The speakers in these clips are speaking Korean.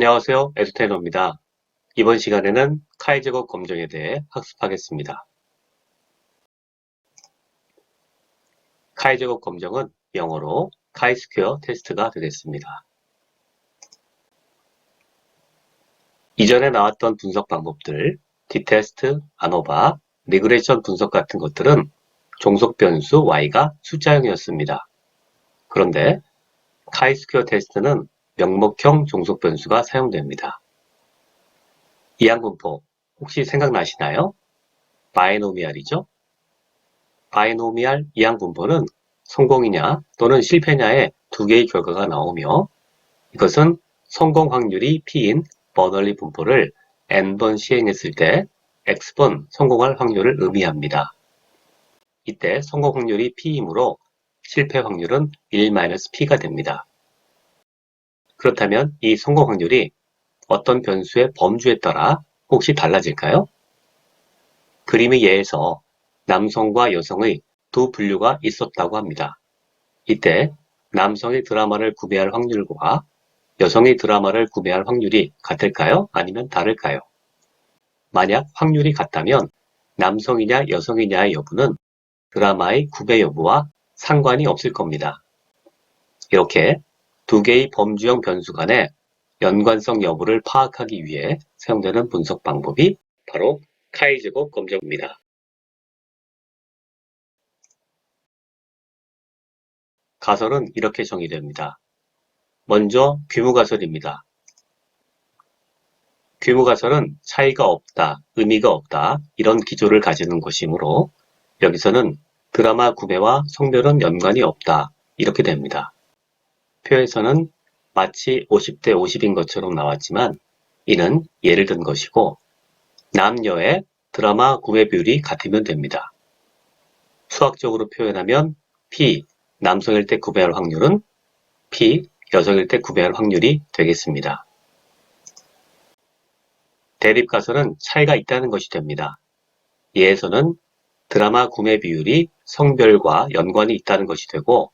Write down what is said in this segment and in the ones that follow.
안녕하세요. 에듀테이너입니다. 이번 시간에는 카이제곱 검정에 대해 학습하겠습니다. 카이제곱 검정은 영어로 카이스퀘어 테스트가 되겠습니다. 이전에 나왔던 분석 방법들, 디테스트, 아노바, 리그레션 분석 같은 것들은 종속 변수 y가 숫자형이었습니다. 그런데 카이스퀘어 테스트는 명목형 종속 변수가 사용됩니다. 이항분포 혹시 생각나시나요? 바이노미알이죠? 바이노미알 이항분포는 성공이냐 또는 실패냐의 두 개의 결과가 나오며 이것은 성공 확률이 P인 버널리 분포를 n번 시행했을 때 x번 성공할 확률을 의미합니다. 이때 성공 확률이 P이므로 실패 확률은 1-P가 됩니다. 그렇다면 이 성공 확률이 어떤 변수의 범주에 따라 혹시 달라질까요? 그림의 예에서 남성과 여성의 두 분류가 있었다고 합니다. 이때 남성의 드라마를 구매할 확률과 여성의 드라마를 구매할 확률이 같을까요? 아니면 다를까요? 만약 확률이 같다면 남성이냐 여성이냐의 여부는 드라마의 구매 여부와 상관이 없을 겁니다. 이렇게 두 개의 범주형 변수 간의 연관성 여부를 파악하기 위해 사용되는 분석 방법이 바로 카이제곱 검정입니다. 가설은 이렇게 정의됩니다. 먼저 규모가설입니다. 규모가설은 차이가 없다, 의미가 없다 이런 기조를 가지는 것이므로 여기서는 드라마 구매와 성별은 연관이 없다 이렇게 됩니다. 표에서는 마치 50대 50인 것처럼 나왔지만 이는 예를 든 것이고 남녀의 드라마 구매 비율이 같으면 됩니다. 수학적으로 표현하면 P, 남성일 때 구매할 확률은 P, 여성일 때 구매할 확률이 되겠습니다. 대립가설은 차이가 있다는 것이 됩니다. 예에서는 드라마 구매 비율이 성별과 연관이 있다는 것이 되고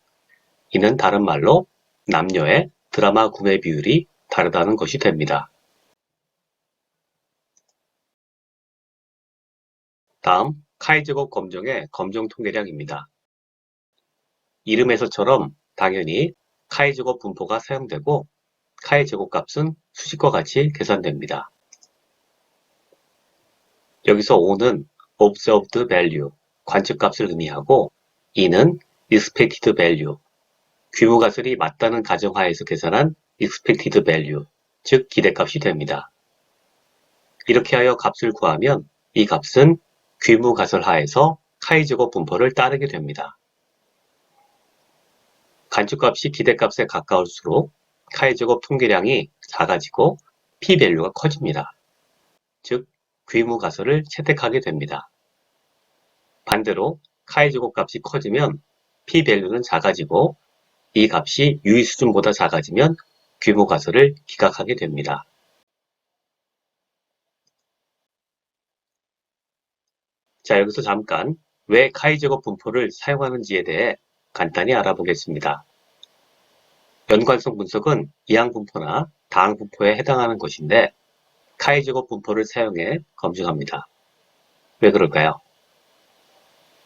이는 다른 말로 남녀의 드라마 구매 비율이 다르다는 것이 됩니다. 다음 카이제곱 검정의 검정 통계량입니다. 이름에서처럼 당연히 카이제곱 분포가 사용되고 카이제곱 값은 수식과 같이 계산됩니다. 여기서 O는 observed value, 관측값을 의미하고 E는 expected value, 규모가설이 맞다는 가정하에서 계산한 expected value, 즉 기대값이 됩니다. 이렇게 하여 값을 구하면 이 값은 규모가설 하에서 카이제곱 분포를 따르게 됩니다. 관측값이 기대값에 가까울수록 카이제곱 통계량이 작아지고 P-밸류가 커집니다. 즉 규모가설을 채택하게 됩니다. 반대로 카이제곱 값이 커지면 P-밸류는 작아지고 이 값이 유의 수준보다 작아지면 규모가설을 기각하게 됩니다. 자, 여기서 잠깐 왜 카이제곱 분포를 사용하는지에 대해 간단히 알아보겠습니다. 연관성 분석은 이항분포나 다항분포에 해당하는 것인데 카이제곱 분포를 사용해 검증합니다. 왜 그럴까요?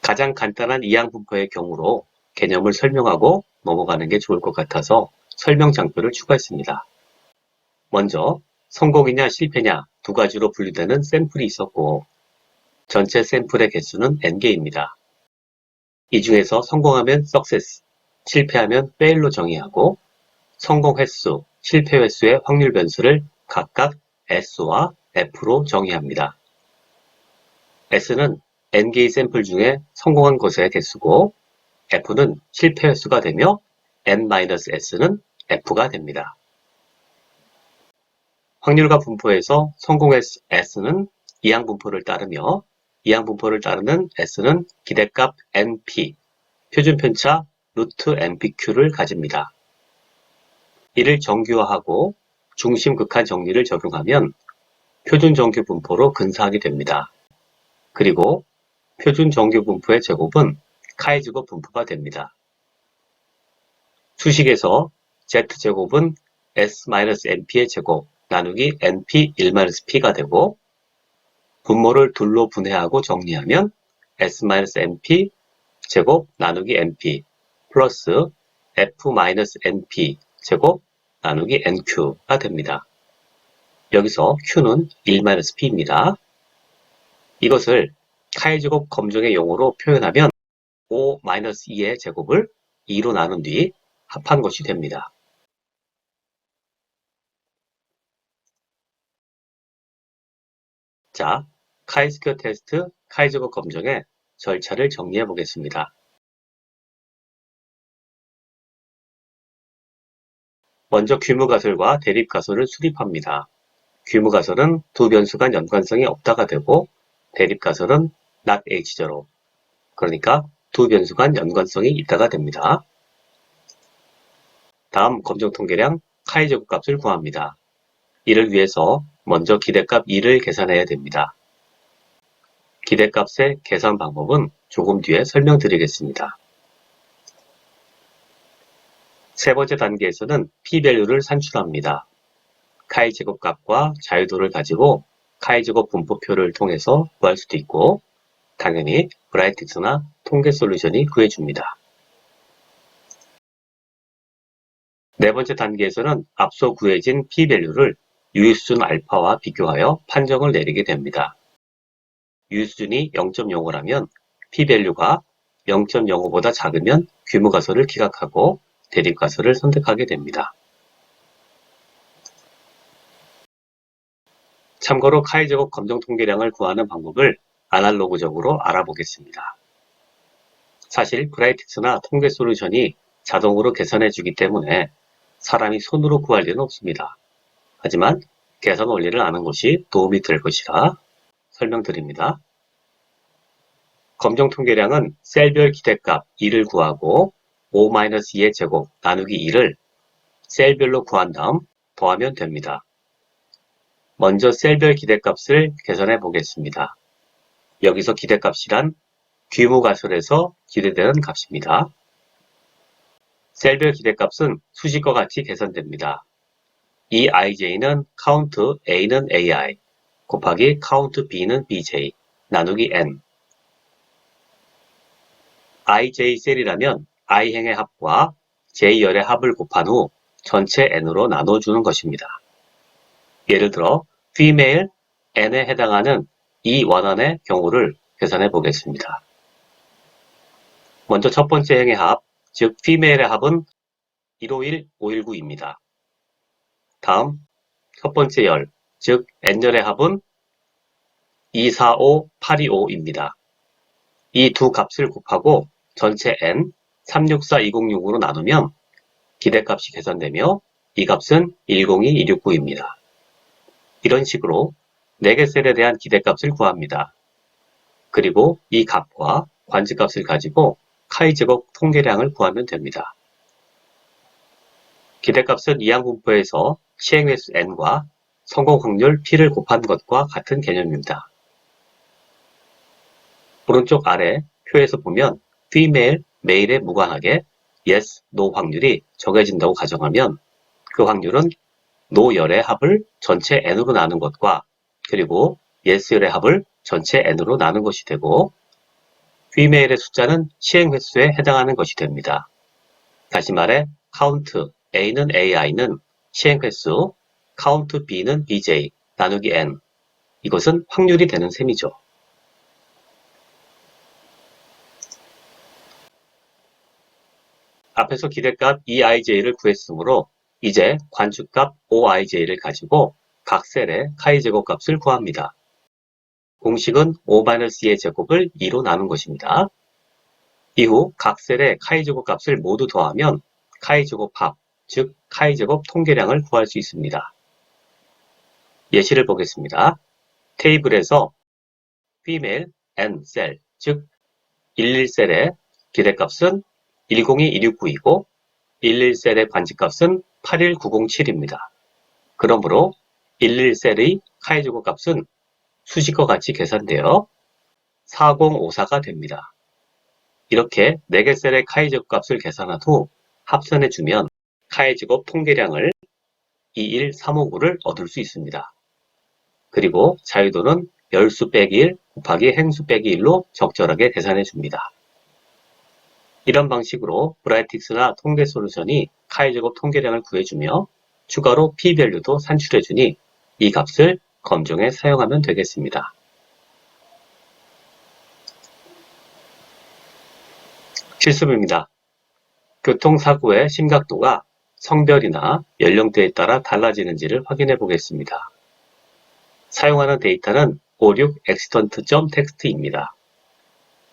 가장 간단한 이항분포의 경우로 개념을 설명하고 넘어가는 게 좋을 것 같아서 설명 장표를 추가했습니다. 먼저 성공이냐 실패냐 두 가지로 분류되는 샘플이 있었고 전체 샘플의 개수는 n개입니다. 이 중에서 성공하면 success, 실패하면 fail로 정의하고 성공 횟수, 실패 횟수의 확률 변수를 각각 S와 F로 정의합니다. S는 n개의 샘플 중에 성공한 것의 개수고 F는 실패 횟수가 되며 n-S는 F가 됩니다. 확률과 분포에서 성공 횟수 S는 이항분포를 따르며 이항분포를 따르는 S는 기대값 NP, 표준편차 루트 NPQ를 가집니다. 이를 정규화하고 중심 극한 정리를 적용하면 표준 정규 분포로 근사하게 됩니다. 그리고 표준 정규 분포의 제곱은 카이제곱 분포가 됩니다. 수식에서 Z제곱은 S-NP의 제곱 나누기 np 1-p가 되고 분모를 둘로 분해하고 정리하면 s-np 제곱 나누기 np 플러스 f-np 제곱 나누기 nq가 됩니다. 여기서 q는 1-p입니다. 이것을 카이제곱 검정의 용어로 표현하면 5-2의 제곱을 2로 나눈 뒤 합한 것이 됩니다. 자, 카이스퀘어 테스트 카이제곱 검정의 절차를 정리해 보겠습니다. 먼저 규모가설과 대립가설을 수립합니다. 규모가설은 두 변수 간 연관성이 없다가 되고 대립가설은 not h0, 그러니까 두 변수 간 연관성이 있다가 됩니다. 다음 검정통계량 카이제곱 값을 구합니다. 이를 위해서 먼저 기대값 2를 계산해야 됩니다. 기대값의 계산 방법은 조금 뒤에 설명드리겠습니다. 세 번째 단계에서는 p-밸류를 산출합니다. 카이제곱값과 자유도를 가지고 카이제곱 분포표를 통해서 구할 수도 있고 당연히 브라이트엑스나 통계 솔루션이 구해줍니다. 네 번째 단계에서는 앞서 구해진 p-밸류를 유효수준 알파와 비교하여 판정을 내리게 됩니다. 유효수준이 0.05라면 p-밸류가 0.05보다 작으면 규모가설을 기각하고 대립가설을 선택하게 됩니다. 참고로 카이제곱 검정통계량을 구하는 방법을 아날로그적으로 알아보겠습니다. 사실 브라이트엑스나 통계 솔루션이 자동으로 계산해주기 때문에 사람이 손으로 구할 일은 없습니다. 하지만 계산 원리를 아는 것이 도움이 될 것이라 설명드립니다. 검정통계량은 셀별 기대값 2를 구하고 5-2의 제곱 나누기 2를 셀별로 구한 다음 더하면 됩니다. 먼저 셀별 기대값을 계산해 보겠습니다. 여기서 기대값이란 규모가설에서 기대되는 값입니다. 셀별 기대값은 수식과 같이 계산됩니다. 이 ij는 count a는 ai 곱하기 count b는 bj 나누기 n. ij 셀이라면 i행의 합과 j열의 합을 곱한 후 전체 n으로 나눠주는 것입니다. 예를 들어 female n에 해당하는 이 원안의 경우를 계산해 보겠습니다. 먼저 첫 번째 행의 합, 즉 female의 합은 151, 519입니다. 다음 첫 번째 열, 즉 n열의 합은 245, 825입니다. 이 두 값을 곱하고 전체 n 364, 206으로 나누면 기대값이 계산되며 이 값은 102, 269입니다. 이런 식으로 4개 셀에 대한 기대값을 구합니다. 그리고 이 값과 관측값을 가지고 카이제곱 통계량을 구하면 됩니다. 기대값은 이항분포에서 시행횟수 n과 성공 확률 p를 곱한 것과 같은 개념입니다. 오른쪽 아래 표에서 보면 female, male에 무관하게 yes, no 확률이 정해진다고 가정하면 그 확률은 no열의 합을 전체 n으로 나눈 것과 그리고 yes열의 합을 전체 n으로 나눈 것이 되고 female의 숫자는 시행 횟수에 해당하는 것이 됩니다. 다시 말해 count a는 ai는 시행 횟수, count b는 bj 나누기 n. 이것은 확률이 되는 셈이죠. 앞에서 기대값 EIJ를 구했으므로 이제 관측값 OIJ를 가지고 각 셀의 카이제곱 값을 구합니다. 공식은 5-2의 제곱을 2로 나눈 것입니다. 이후 각 셀의 카이제곱 값을 모두 더하면 카이제곱 합, 즉 카이제곱 통계량을 구할 수 있습니다. 예시를 보겠습니다. 테이블에서 female n 셀, 즉 11셀의 기대값은 102269이고 11셀의 관측값은 81907입니다. 그러므로 11셀의 카이제곱 값은 수식과 같이 계산되어 4054가 됩니다. 이렇게 4개 셀의 카이제곱 값을 계산한 후 합산해주면 카이제곱 통계량을 21359를 얻을 수 있습니다. 그리고 자유도는 열수 빼기 1 곱하기 행수 빼기 1로 적절하게 계산해 줍니다. 이런 방식으로 브라이틱스나 통계 솔루션이 카이제곱 통계량을 구해주며 추가로 p-밸류도 산출해주니 이 값을 검정에 사용하면 되겠습니다. 실습입니다. 교통사고의 심각도가 성별이나 연령대에 따라 달라지는지를 확인해 보겠습니다. 사용하는 데이터는 56accident.txt입니다.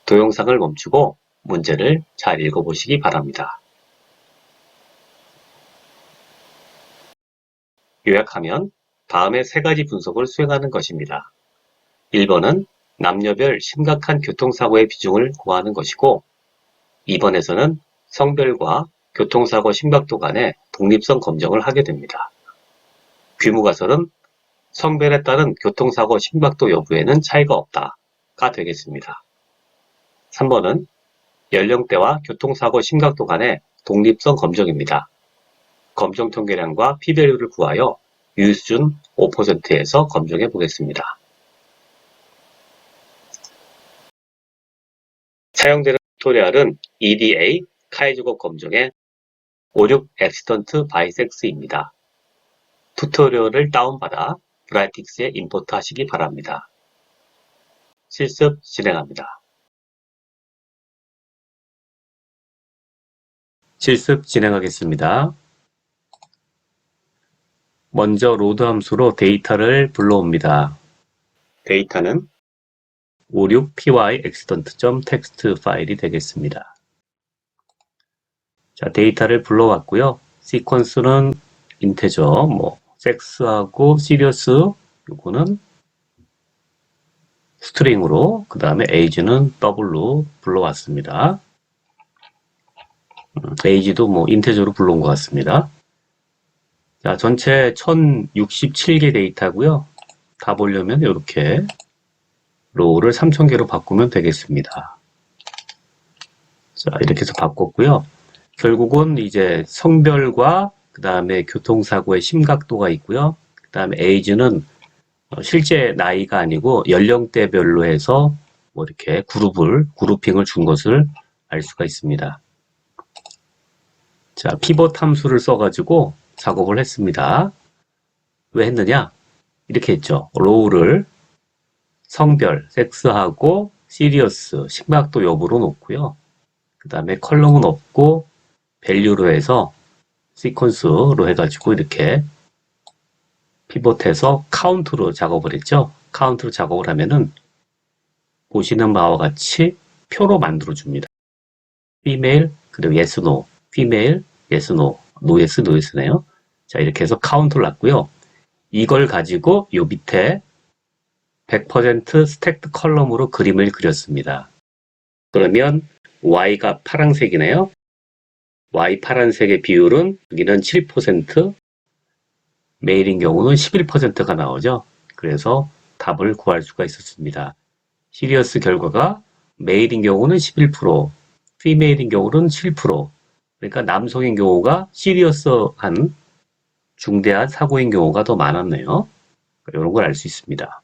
동영상을 멈추고 문제를 잘 읽어보시기 바랍니다. 요약하면 다음의 세 가지 분석을 수행하는 것입니다. 1번은 남녀별 심각한 교통사고의 비중을 구하는 것이고 2번에서는 성별과 교통사고 심각도 간의 독립성 검정을 하게 됩니다. 귀무가설은 성별에 따른 교통사고 심각도 여부에는 차이가 없다가 되겠습니다. 3번은 연령대와 교통사고 심각도 간의 독립성 검정입니다. 검정 통계량과 p-밸류를 구하여 유효수준 5%에서 검증해 보겠습니다. 사용되는 튜토리얼은 EDA 카이제곱 검정의 56 accident bisex입니다. 튜토리얼을 다운받아 브라이틱스에 임포트 하시기 바랍니다. 실습 진행합니다. 실습 진행하겠습니다. 먼저 로드 함수로 데이터를 불러옵니다. 데이터는 56pyaccident.txt 파일이 되겠습니다. 자, 데이터를 불러왔고요. 시퀀스는 인테저, 섹스하고 시리어스, 요거는 스트링으로, 그 다음에 age는 더블로 불러왔습니다. age도 인테저로 불러온 것 같습니다. 자, 전체 1067개 데이터고요. 다 보려면 이렇게 로우를 3000개로 바꾸면 되겠습니다. 자, 이렇게 해서 바꿨고요. 결국은 이제 성별과 그 다음에 교통사고의 심각도가 있고요. 그 다음에 age는 실제 나이가 아니고 연령대별로 해서 이렇게 그룹핑을 준 것을 알 수가 있습니다. 자, 피벗 함수를 써가지고 작업을 했습니다. 왜 했느냐? 이렇게 했죠. 로우를 성별, 섹스하고 시리어스, 심각도 여부로 놓고요. 그 다음에 컬럼은 없고 밸류로 해서 시퀀스로 해가지고 이렇게 피벗해서 카운트로 작업을 했죠. 카운트로 작업을 하면은 보시는 바와 같이 표로 만들어 줍니다. female, 그리고 yes, no, female, yes, no, no yes, no yes네요. 자, 이렇게 해서 카운트를 놨고요. 이걸 가지고 요 밑에 100% 스택드 컬럼으로 그림을 그렸습니다. 그러면 Y가 파란색이네요. Y 파란색의 비율은 여기는 7%, 메일인 경우는 11%가 나오죠. 그래서 답을 구할 수가 있었습니다. 시리어스 결과가 메일인 경우는 11%, 피메일인 경우는 7%. 그러니까 남성인 경우가 시리어스한 중대한 사고인 경우가 더 많았네요. 이런 걸 알 수 있습니다.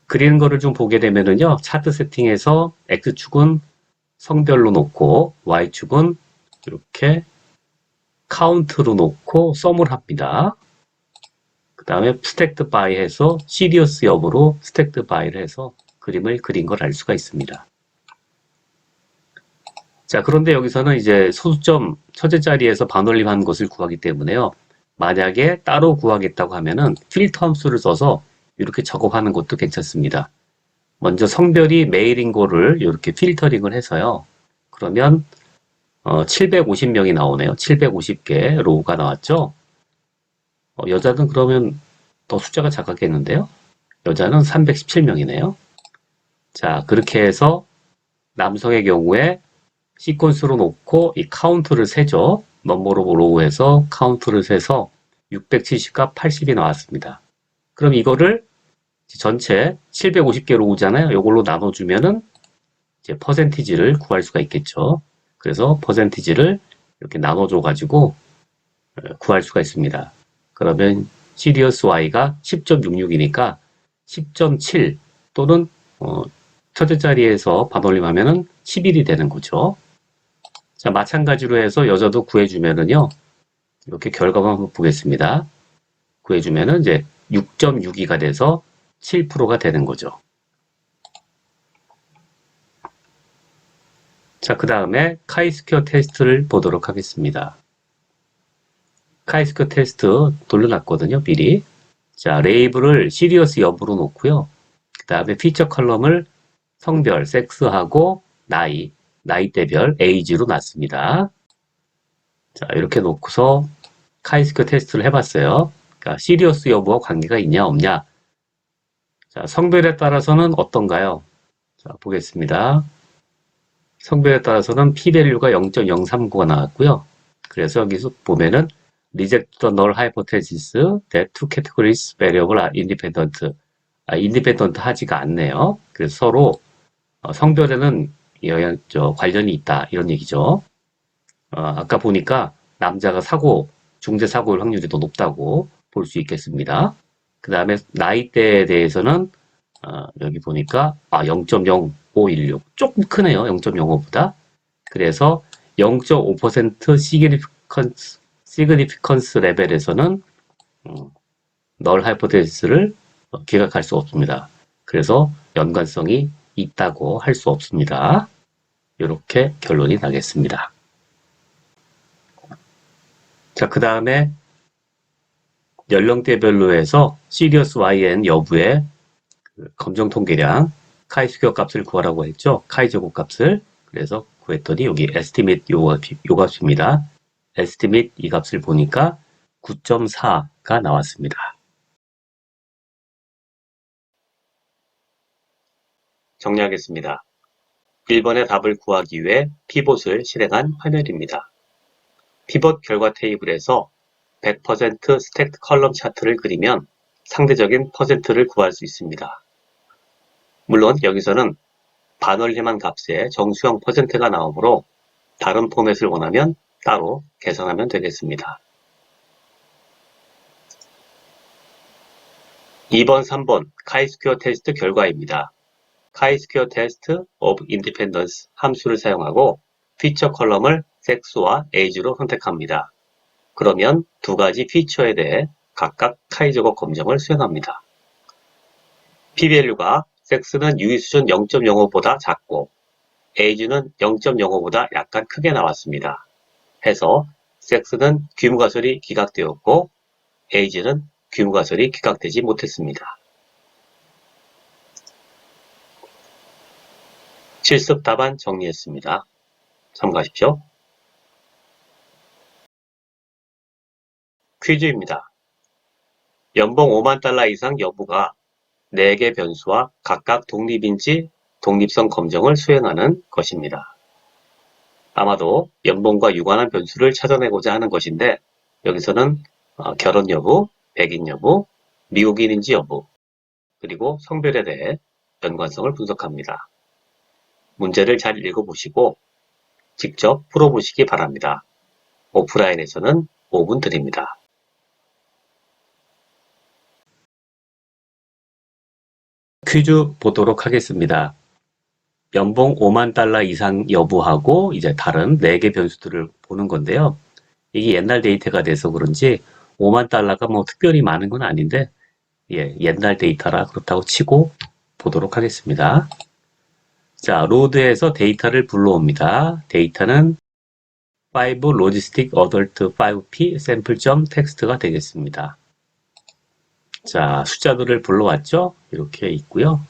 그리는 거를 좀 보게 되면은요, 차트 세팅에서 X축은 성별로 놓고 Y축은 이렇게 카운트로 놓고 썸을 합니다. 그 다음에 스택드 바이 해서 시리어스 여부로 스택드 바이를 해서 그림을 그린 걸 알 수가 있습니다. 자, 그런데 여기서는 이제 소수점 첫째 자리에서 반올림한 것을 구하기 때문에요. 만약에 따로 구하겠다고 하면은 필터 함수를 써서 이렇게 작업하는 것도 괜찮습니다. 먼저 성별이 메일인 거를 이렇게 필터링을 해서요. 그러면 750명이 나오네요. 750개 로우가 나왔죠. 여자는 그러면 더 숫자가 작았겠는데요. 여자는 317명이네요. 자, 그렇게 해서 남성의 경우에 시퀀스로 놓고 이 카운트를 세죠. 넘버 오브 로우에서 카운트를 세서 670과 80이 나왔습니다. 그럼 이거를 전체 750개 로우잖아요. 이걸로 나눠주면은 이제 퍼센티지를 구할 수가 있겠죠. 그래서 퍼센티지를 이렇게 나눠줘 가지고 구할 수가 있습니다. 그러면 시리어스 Y가 10.66이니까 10.7 또는 첫째 자리에서 반올림하면은 11이 되는 거죠. 자, 마찬가지로 해서 여자도 구해주면은요, 이렇게 결과만 한번 보겠습니다. 구해주면은 이제 6.62가 돼서 7%가 되는 거죠. 자, 그 다음에 카이스퀘어 테스트를 보도록 하겠습니다. 카이스퀘어 테스트 돌려놨거든요, 미리. 자, 레이블을 시리어스 여부로 놓고요. 그 다음에 피처 컬럼을 성별, 섹스하고 나이대별, 에이지로 놨습니다. 자, 이렇게 놓고서 카이스퀘어 테스트를 해봤어요. 그러니까 시리어스 여부와 관계가 있냐, 없냐. 자, 성별에 따라서는 어떤가요? 자, 보겠습니다. 성별에 따라서는 p-value가 0.039가 나왔고요. 그래서 여기서 보면은 reject the null hypothesis that two categories variable are independent. independent 하지가 않네요. 그래서 서로 성별에는 관련이 있다 이런 얘기죠. 아까 보니까 남자가 중대 사고일 확률이 더 높다고 볼 수 있겠습니다. 그 다음에 나이대에 대해서는 여기 보니까 0.0516 조금 크네요. 0.05보다. 그래서 0.5% 시그니피컨스 레벨에서는 널 하이포테시스를 기각할 수 없습니다. 그래서 연관성이 있다고 할 수 없습니다. 이렇게 결론이 나겠습니다. 자, 그 다음에 연령대별로 해서 시리어스 YN 여부의 검정 통계량 카이스퀘어 값을 구하라고 했죠. 카이제곱 값을. 그래서 구했더니 여기 에스티메이트 요 값입니다. 에스티메이트 이 값을 보니까 9.4가 나왔습니다. 정리하겠습니다. 1번의 답을 구하기 위해 피봇을 실행한 화면입니다. 피봇 결과 테이블에서 100% 스택 컬럼 차트를 그리면 상대적인 퍼센트를 구할 수 있습니다. 물론 여기서는 반올림한 값에 정수형 퍼센트가 나오므로 다른 포맷을 원하면 따로 계산하면 되겠습니다. 2번, 3번 카이스퀘어 테스트 결과입니다. 카이스퀘어 테스트 of independence 함수를 사용하고 피처 컬럼을 섹스와 에이지로 선택합니다. 그러면 두 가지 피처에 대해 각각 카이제곱 검정을 수행합니다. p-value가 섹스는 유의수준 0.05보다 작고 에이지는 0.05보다 약간 크게 나왔습니다. 해서 섹스는 귀무가설이 기각되었고 에이지는 귀무가설이 기각되지 못했습니다. 실습 답안 정리했습니다. 참고하십시오. 퀴즈입니다. 연봉 5만 달러 이상 여부가 4개 변수와 각각 독립인지 독립성 검정을 수행하는 것입니다. 아마도 연봉과 유관한 변수를 찾아내고자 하는 것인데 여기서는 결혼 여부, 백인 여부, 미국인인지 여부, 그리고 성별에 대해 연관성을 분석합니다. 문제를 잘 읽어보시고 직접 풀어보시기 바랍니다. 오프라인에서는 5분 드립니다. 퀴즈 보도록 하겠습니다. 연봉 5만 달러 이상 여부하고 이제 다른 4개 변수들을 보는 건데요. 이게 옛날 데이터가 돼서 그런지 5만 달러가 뭐 특별히 많은 건 아닌데 옛날 데이터라 그렇다고 치고 보도록 하겠습니다. 자, 로드에서 데이터를 불러옵니다. 데이터는 5 logistic adult 5p sample.txt가 되겠습니다. 자, 숫자들을 불러왔죠? 이렇게 있고요.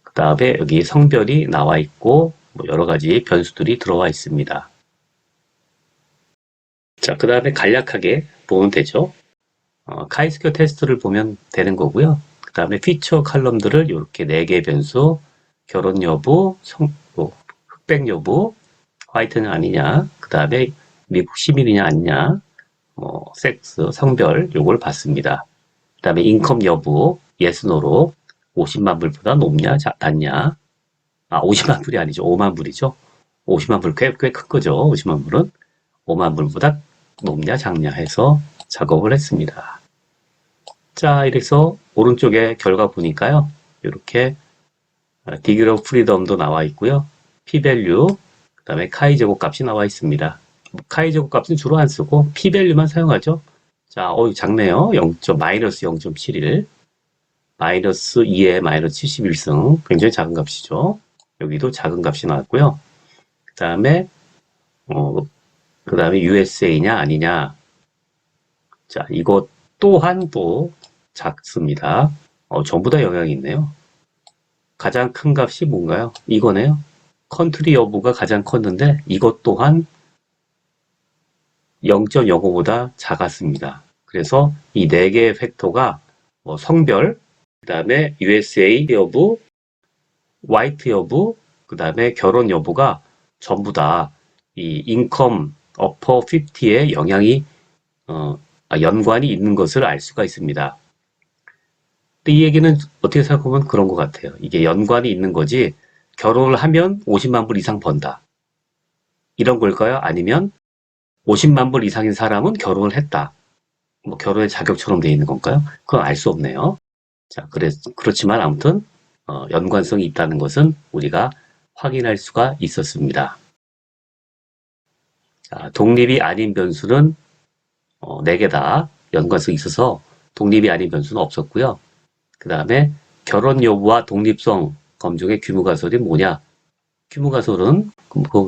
그 다음에 여기 성별이 나와 있고 여러 가지 변수들이 들어와 있습니다. 자, 그 다음에 간략하게 보면 되죠. 카이스퀘어 테스트를 보면 되는 거고요. 그 다음에 피처 칼럼들을 이렇게 4개 변수, 결혼 여부, 흑백 여부, 화이트는 아니냐, 그 다음에 미국 시민이냐 아니냐, 섹스, 성별 요걸 봤습니다. 그 다음에 인컴 여부, yes, no로 50만 불보다 높냐, 낮냐. 50만 불이 아니죠. 5만 불이죠. 50만 불 꽤 큰 거죠. 50만 불은. 5만 불보다 높냐 작냐 해서 작업을 했습니다. 자, 이래서 오른쪽에 결과 보니까요. 이렇게 디그리 오브 프리덤도 나와 있고요. p-value, 그 다음에 카이 제곱 값이 나와 있습니다. 카이 제곱 값은 주로 안 쓰고 p-value만 사용하죠. 자, 작네요. 마이너스 0.71, 마이너스 2에 마이너스 71승, 굉장히 작은 값이죠. 여기도 작은 값이 나왔고요. 그 다음에 USA냐 아니냐. 자, 이것 또한 또 작습니다. 전부 다 영향이 있네요. 가장 큰 값이 뭔가요? 이거네요. 컨트리 여부가 가장 컸는데 이것 또한 0.05보다 작았습니다. 그래서 이 4개의 팩터가 성별, 그 다음에 USA 여부, 화이트 여부, 그 다음에 결혼 여부가 전부 다 이 인컴 어퍼 50에 영향이 연관이 있는 것을 알 수가 있습니다. 근데 이 얘기는 어떻게 생각하면 그런 것 같아요. 이게 연관이 있는 거지 결혼을 하면 50만 불 이상 번다. 이런 걸까요? 아니면 50만 불 이상인 사람은 결혼을 했다. 결혼의 자격처럼 되어 있는 건가요? 그건 알 수 없네요. 자, 그렇지만 아무튼 연관성이 있다는 것은 우리가 확인할 수가 있었습니다. 자, 독립이 아닌 변수는 4개 다 연관성이 있어서 독립이 아닌 변수는 없었고요. 그 다음에 결혼 여부와 독립성 검증의 규모가설이 뭐냐? 규모가설은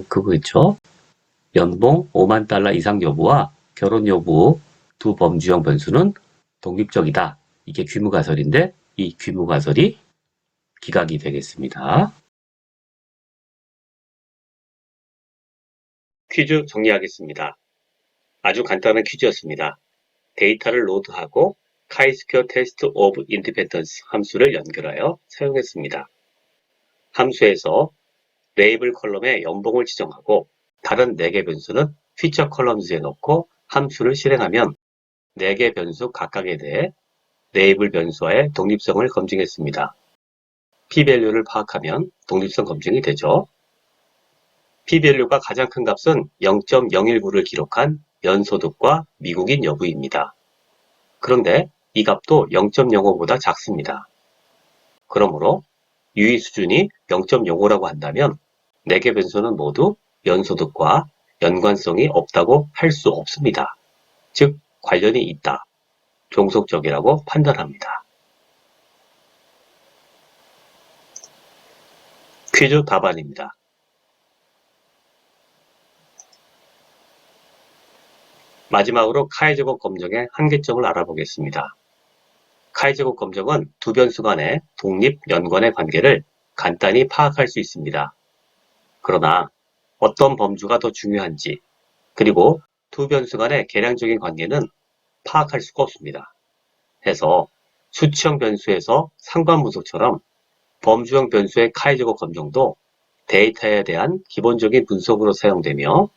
그거겠죠. 연봉 5만 달러 이상 여부와 결혼 여부 두 범주형 변수는 독립적이다. 이게 규모가설인데 이 규모가설이 기각이 되겠습니다. 퀴즈 정리하겠습니다. 아주 간단한 퀴즈였습니다. 데이터를 로드하고 chi-square test of independence 함수를 연결하여 사용했습니다. 함수에서 레이블 컬럼에 연봉을 지정하고 다른 4개 변수는 피처 컬럼즈에 넣고 함수를 실행하면 4개 변수 각각에 대해 레이블 변수와의 독립성을 검증했습니다. p-value를 파악하면 독립성 검증이 되죠. p-value가 가장 큰 값은 0.019를 기록한 연소득과 미국인 여부입니다. 그런데 이 값도 0.05보다 작습니다. 그러므로 유의 수준이 0.05라고 한다면 4개 변수는 모두 연소득과 연관성이 없다고 할 수 없습니다. 즉 관련이 있다, 종속적이라고 판단합니다. 퀴즈 답안입니다. 마지막으로 카이-제곱 검정의 한계점을 알아보겠습니다. 카이-제곱 검정은 두 변수 간의 독립, 연관의 관계를 간단히 파악할 수 있습니다. 그러나 어떤 범주가 더 중요한지, 그리고 두 변수 간의 계량적인 관계는 파악할 수가 없습니다. 해서 수치형 변수에서 상관분석처럼 범주형 변수의 카이-제곱 검정도 데이터에 대한 기본적인 분석으로 사용되며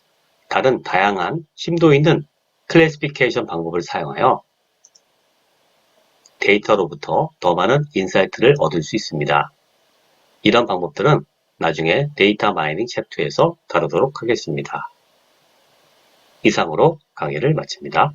다른 다양한 심도 있는 클래시피케이션 방법을 사용하여 데이터로부터 더 많은 인사이트를 얻을 수 있습니다. 이런 방법들은 나중에 데이터 마이닝 챕터에서 다루도록 하겠습니다. 이상으로 강의를 마칩니다.